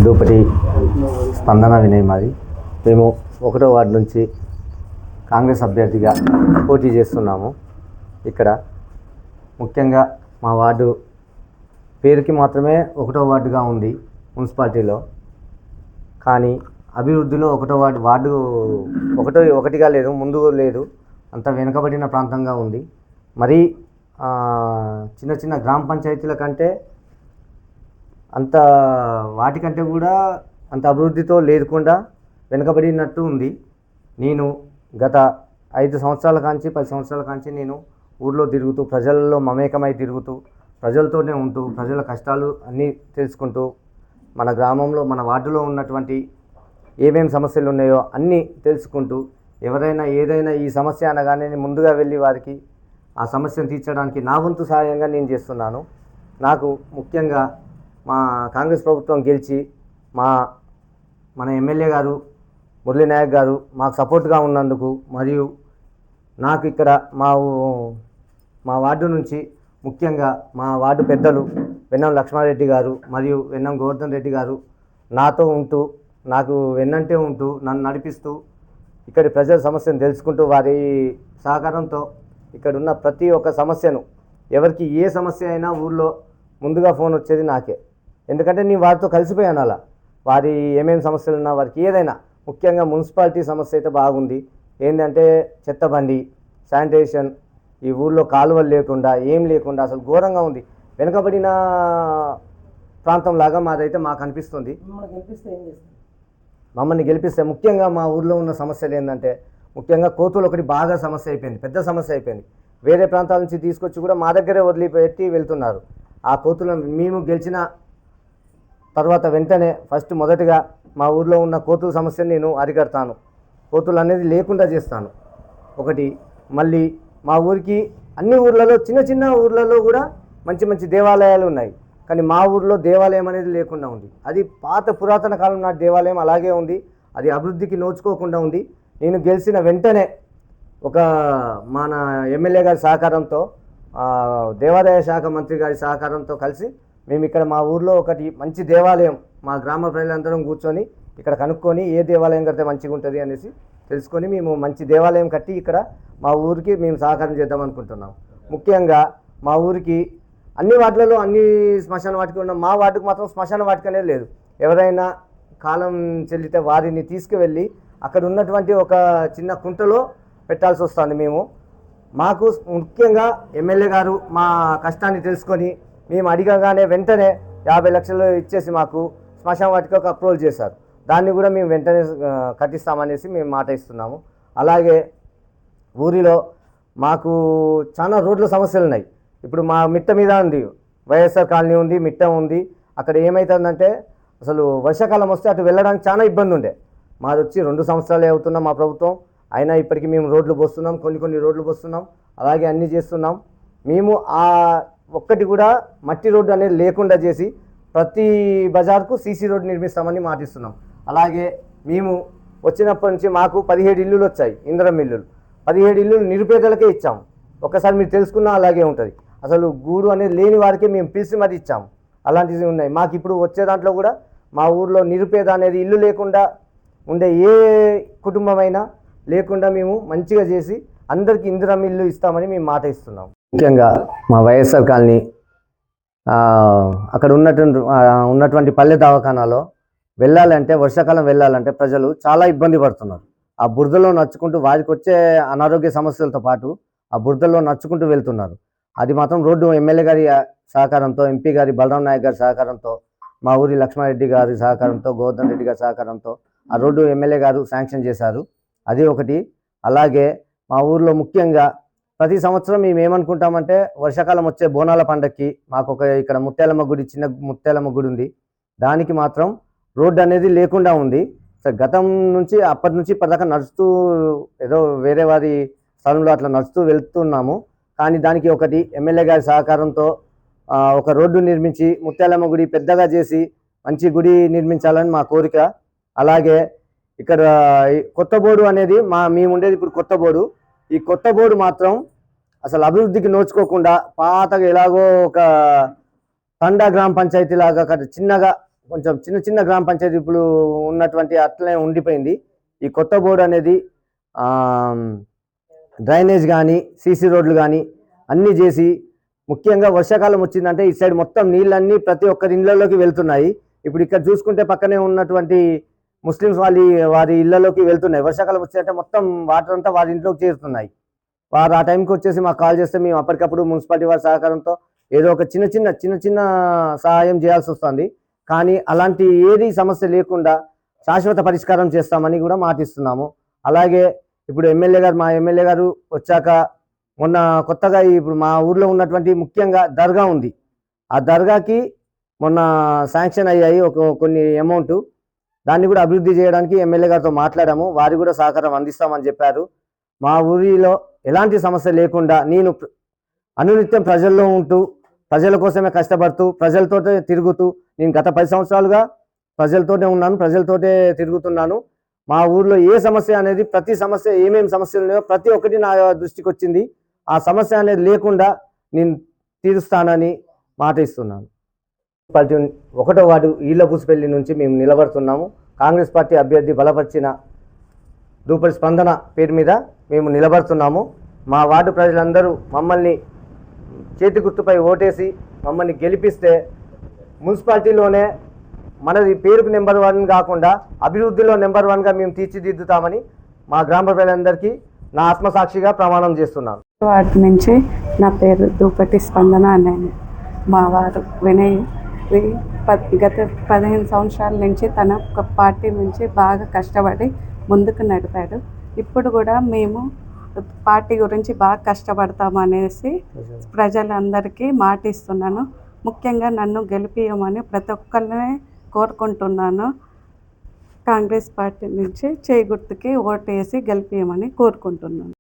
దూపటి స్పందన వినయ్ మాది. మేము 1వ వార్డు నుంచి కాంగ్రెస్ అభ్యర్థిగా పోటీ చేస్తున్నాము. ఇక్కడ ముఖ్యంగా మా వార్డు పేరుకి మాత్రమే 1వ వార్డుగా ఉంది మున్సిపాలిటీలో, కానీ అభివృద్ధిలో 1వ వార్డు ఒకటిగా లేదు, ముందు లేదు, అంత వెనుకబడిన ప్రాంతంగా ఉంది. మరీ చిన్న చిన్న గ్రామ పంచాయతీల కంటే అంత వాటికంటే కూడా అంత అభివృద్ధితో లేకుండా వెనుకబడినట్టు ఉంది. నేను గత 5 సంవత్సరాల కాంచి 10 సంవత్సరాల కాంచి నేను ఊళ్ళో తిరుగుతూ, ప్రజల్లో మమేకమై తిరుగుతూ, ప్రజలతోనే ఉంటూ, ప్రజల కష్టాలు అన్నీ తెలుసుకుంటూ, మన గ్రామంలో మన వార్డులో ఉన్నటువంటి ఏమేమి సమస్యలు ఉన్నాయో అన్నీ తెలుసుకుంటూ, ఎవరైనా ఏదైనా ఈ సమస్య అనగానే ముందుగా వెళ్ళి వారికి ఆ సమస్యను తీర్చడానికి నా వంతు సహాయంగా నేను చేస్తున్నాను. నాకు ముఖ్యంగా మా కాంగ్రెస్ ప్రభుత్వం గెలిచి మన ఎమ్మెల్యే గారు మురళీ నాయక్ గారు మాకు సపోర్ట్గా ఉన్నందుకు, మరియు నాకు ఇక్కడ మా వార్డు నుంచి ముఖ్యంగా మా వార్డు పెద్దలు వెన్నం లక్ష్మారెడ్డి గారు మరియు వెన్నం గోవర్ధన్ రెడ్డి గారు నాతో ఉంటూ, నాకు వెన్నంటే ఉంటూ, నన్ను నడిపిస్తూ, ఇక్కడి ప్రజల సమస్యను తెలుసుకుంటూ, వారి సహకారంతో ఇక్కడ ఉన్న ప్రతి ఒక్క సమస్యను, ఎవరికి ఏ సమస్య అయినా ఊళ్ళో ముందుగా ఫోన్ వచ్చేది నాకే. ఎందుకంటే నేను వారితో కలిసిపోయాను. అలా వారి ఏమేమి సమస్యలు ఉన్నా వారికి ఏదైనా, ముఖ్యంగా మున్సిపాలిటీ సమస్య అయితే బాగుంది. ఏంటంటే చెత్త బండి, శానిటేషన్, ఈ ఊళ్ళో కాలువలు లేకుండా ఏం లేకుండా అసలు ఘోరంగా ఉంది. వెనుకబడిన ప్రాంతం లాగా మాదైతే మాకు అనిపిస్తుంది. మమ్మల్ని గెలిపిస్తే ముఖ్యంగా మా ఊళ్ళో ఉన్న సమస్యలు ఏంటంటే, ముఖ్యంగా కోతులు ఒకటి బాగా సమస్య అయిపోయింది, పెద్ద సమస్య అయిపోయింది. వేరే ప్రాంతాల నుంచి తీసుకొచ్చి కూడా మా దగ్గరే వదిలిపెట్టి వెళ్తున్నారు. ఆ కోతులను మేము గెలిచిన తర్వాత వెంటనే మొదటిగా మా ఊర్లో ఉన్న కోతుల సమస్యను నేను అరికడతాను, కోతులు అనేది లేకుండా చేస్తాను. ఒకటి, మళ్ళీ మా ఊరికి అన్ని ఊర్లలో, చిన్న చిన్న ఊర్లలో కూడా మంచి మంచి దేవాలయాలు ఉన్నాయి, కానీ మా ఊర్లో దేవాలయం అనేది లేకుండా ఉంది. అది పాత పురాతన కాలం నాటి దేవాలయం అలాగే ఉంది, అది అభివృద్ధికి నోచుకోకుండా ఉంది. నేను గెలిచిన వెంటనే మన ఎమ్మెల్యే గారి సహకారంతో, దేవాదాయ శాఖ మంత్రి గారి సహకారంతో కలిసి మేము ఇక్కడ మా ఊర్లో ఒకటి మంచి దేవాలయం, మా గ్రామ ప్రజలందరం కూర్చొని ఇక్కడ కనుక్కొని ఏ దేవాలయం కడితే మంచిగా ఉంటుంది అనేసి తెలుసుకొని మేము మంచి దేవాలయం కట్టి ఇక్కడ మా ఊరికి మేము సహకారం చేద్దాం అనుకుంటున్నాం. ముఖ్యంగా మా ఊరికి అన్ని వార్డులలో అన్ని శ్మశాన వాటిక ఉన్న మా వార్డుకు మాత్రం శ్మశాన వాటిక అనేది లేదు. ఎవరైనా కాలం చెల్లితే వారిని తీసుకువెళ్ళి అక్కడ ఉన్నటువంటి ఒక చిన్న కుంటలో పెట్టాల్సి వస్తుంది. మాకు ముఖ్యంగా ఎమ్మెల్యే గారు మా కష్టాన్ని తెలుసుకొని మేము అడిగగానే వెంటనే 50 లక్షలు ఇచ్చేసి మాకు శ్మశాన వాటికకు అప్రూవల్ చేశారు. దాన్ని కూడా మేము వెంటనే కట్టిస్తామనేసి మేము మాట ఇస్తున్నాము. అలాగే ఊరిలో మాకు చాలా రోడ్ల సమస్యలు ఉన్నాయి. ఇప్పుడు మా మిట్ట మీద ఉంది, వైఎస్ఆర్ కాలనీ ఉంది, మిట్ట ఉంది. అక్కడ ఏమవుతుందంటే అసలు వర్షాకాలం వస్తే అటు వెళ్ళడానికి చాలా ఇబ్బంది ఉండే. మాది వచ్చి 2 సంవత్సరాలే అవుతున్నాం మా ప్రభుత్వం, అయినా ఇప్పటికీ మేము రోడ్లు పోస్తున్నాం, కొన్ని రోడ్లు పోస్తున్నాం, అలాగే అన్నీ చేస్తున్నాం. మేము ఒక్కటి కూడా మట్టి రోడ్డు అనేది లేకుండా చేసి ప్రతి బజార్కు సీసీ రోడ్డు నిర్మిస్తామని మాటిస్తున్నాం. అలాగే మేము వచ్చినప్పటి నుంచి మాకు 17 ఇల్లులు వచ్చాయి, ఇందిరమ్మ ఇల్లులు. 17 ఇల్లులు నిరుపేదలకే ఇచ్చాము. ఒక్కసారి మీరు తెలుసుకున్నా అలాగే ఉంటుంది. అసలు గూడు అనేది లేని వారికే మేము పిలిచి మరి ఇచ్చాము. అలాంటివి ఉన్నాయి. మాకు ఇప్పుడు వచ్చే దాంట్లో కూడా మా ఊర్లో నిరుపేద అనేది ఇల్లు లేకుండా ఉండే ఏ కుటుంబమైనా లేకుండా మేము మంచిగా చేసి అందరికీ ఇందిరమ్మ ఇల్లు ఇస్తామని మేము మాట ఇస్తున్నాం. ముఖ్యంగా మా వైఎస్ఆర్ కాలనీ అక్కడ ఉన్నటువంటి పల్లె దవాఖానాలో వెళ్ళాలంటే, వర్షాకాలం వెళ్ళాలంటే ప్రజలు చాలా ఇబ్బంది పడుతున్నారు. ఆ బురదలో నడుచుకుంటూ వారికి వచ్చే అనారోగ్య సమస్యలతో పాటు ఆ బురదలో నడుచుకుంటూ వెళ్తున్నారు. అది మాత్రం రోడ్డు ఎమ్మెల్యే గారి సహకారంతో, ఎంపీ గారి బలరాం నాయక్ గారి సహకారంతో, మా ఊరి లక్ష్మారెడ్డి గారి సహకారంతో, గోవర్ధన్ రెడ్డి గారి సహకారంతో ఆ రోడ్డు ఎమ్మెల్యే గారు శాంక్షన్ చేశారు. అది ఒకటి. అలాగే మా ఊర్లో ముఖ్యంగా ప్రతి సంవత్సరం మేము ఏమనుకుంటామంటే, వర్షాకాలం వచ్చే బోనాల పండగకి మాకు ఇక్కడ ముత్యాలమ్మ గుడి, చిన్న ముత్యాలమ్మ గుడి ఉంది, దానికి మాత్రం రోడ్డు అనేది లేకుండా ఉంది. గతం నుంచి అప్పటి నుంచి ఇప్పటిదాకా నడుస్తూ ఏదో వేరే వారి స్థలంలో అట్లా నడుస్తూ వెళ్తున్నాము. కానీ దానికి ఒకటి ఎమ్మెల్యే గారి సహకారంతో ఒక రోడ్డు నిర్మించి ముత్యాలమ్మ గుడి పెద్దగా చేసి మంచి గుడి నిర్మించాలని మా కోరిక. అలాగే ఇక్కడ కొత్త బోర్డు అనేది మేము ఉండేది ఇప్పుడు కొత్త బోర్డు. ఈ కొత్త బోర్డు మాత్రం అసలు అభివృద్ధికి నోచుకోకుండా పాతగా ఎలాగో ఒక తండా గ్రామ పంచాయతీ లాగా చిన్నగా కొంచెం చిన్న చిన్న గ్రామ పంచాయతీ ఇప్పుడు ఉన్నటువంటి అట్లనే ఉండిపోయింది. ఈ కొత్త బోర్డు అనేది డ్రైనేజ్ కానీ సీసీ రోడ్లు కానీ అన్నీ చేసి, ముఖ్యంగా వర్షాకాలం వచ్చిందంటే ఈ సైడ్ మొత్తం నీళ్ళన్నీ ప్రతి ఒక్కరి ఇళ్లలోకి వెళ్తున్నాయి. ఇప్పుడు ఇక్కడ చూసుకుంటే పక్కనే ఉన్నటువంటి ముస్లిమ్స్ వారి ఇళ్లలోకి వెళ్తున్నాయి. వర్షాకాలం వచ్చిందంటే మొత్తం వాటర్ అంతా వారి ఇంట్లోకి చేరుతున్నాయి. వారు ఆ టైంకి వచ్చేసి మాకు కాల్ చేస్తే మేము అప్పటికప్పుడు మున్సిపాలిటీ వారి సహకారంతో ఏదో ఒక చిన్న చిన్న సహాయం చేయాల్సి వస్తుంది. కానీ అలాంటి ఏది సమస్య లేకుండా శాశ్వత పరిష్కారం చేస్తామని కూడా మాటిస్తున్నాము. అలాగే ఇప్పుడు మా ఎమ్మెల్యే గారు వచ్చాక మొన్న కొత్తగా ఇప్పుడు మా ఊర్లో ఉన్నటువంటి ముఖ్యంగా దర్గా ఉంది. ఆ దర్గాకి మొన్న శాంక్షన్ అయ్యాయి కొన్ని అమౌంట్. దాన్ని కూడా అభివృద్ధి చేయడానికి ఎమ్మెల్యే గారితో మాట్లాడాము. వారు కూడా సహకారం అందిస్తామని చెప్పారు. మా ఊరిలో ఎలాంటి సమస్య లేకుండా నేను అనునిత్యం ప్రజల్లో ఉంటూ ప్రజల కోసమే కష్టపడుతూ ప్రజలతోటే తిరుగుతూ, నేను గత 10 సంవత్సరాలుగా ప్రజలతోనే ఉన్నాను, ప్రజలతోటే తిరుగుతున్నాను. మా ఊర్లో ఏ సమస్య అనేది, ప్రతి సమస్య ఏమేమి సమస్యలు ఉన్నాయో ప్రతి ఒక్కటి నా దృష్టికి వచ్చింది. ఆ సమస్య అనేది లేకుండా నేను తీరుస్తానని మాట ఇస్తున్నాను. 1వ వార్డు ఈళ్ళపూసిపల్లి నుంచి మేము నిలబడుతున్నాము. కాంగ్రెస్ పార్టీ అభ్యర్థి బలపరిచిన దూపటి స్పందన పేరు మీద మేము నిలబడుతున్నాము. మా వార్డు ప్రజలందరూ మమ్మల్ని చేతి గుర్తుపై ఓటేసి మమ్మల్ని గెలిపిస్తే మున్సిపాలిటీలోనే మనది పేరుకు నెంబర్ 1 కాకుండా అభివృద్ధిలో నెంబర్ 1గా మేము తీర్చిదిద్దుతామని మా గ్రామ ప్రజలందరికీ నా ఆత్మసాక్షిగా ప్రమాణం చేస్తున్నాను. వార్డు నుంచి నా పేరు దూపటి స్పందన అన్నయ్య. మా వారు వినయ్ గత 15 సంవత్సరాల నుంచి తన పార్టీ నుంచి బాగా కష్టపడి ముందుకు నడిపాడు. ఇప్పుడు కూడా మేము పార్టీ గురించి బాగా కష్టపడతామనేసి ప్రజలందరికీ మాటిస్తున్నాను. ముఖ్యంగా నన్ను గెలిపియమని ప్రతి ఒక్కరిని కోరుకుంటున్నాను. కాంగ్రెస్ పార్టీ నుంచి చేయి గుర్తుకి ఓటేసి గెలిపియమని కోరుకుంటున్నాను.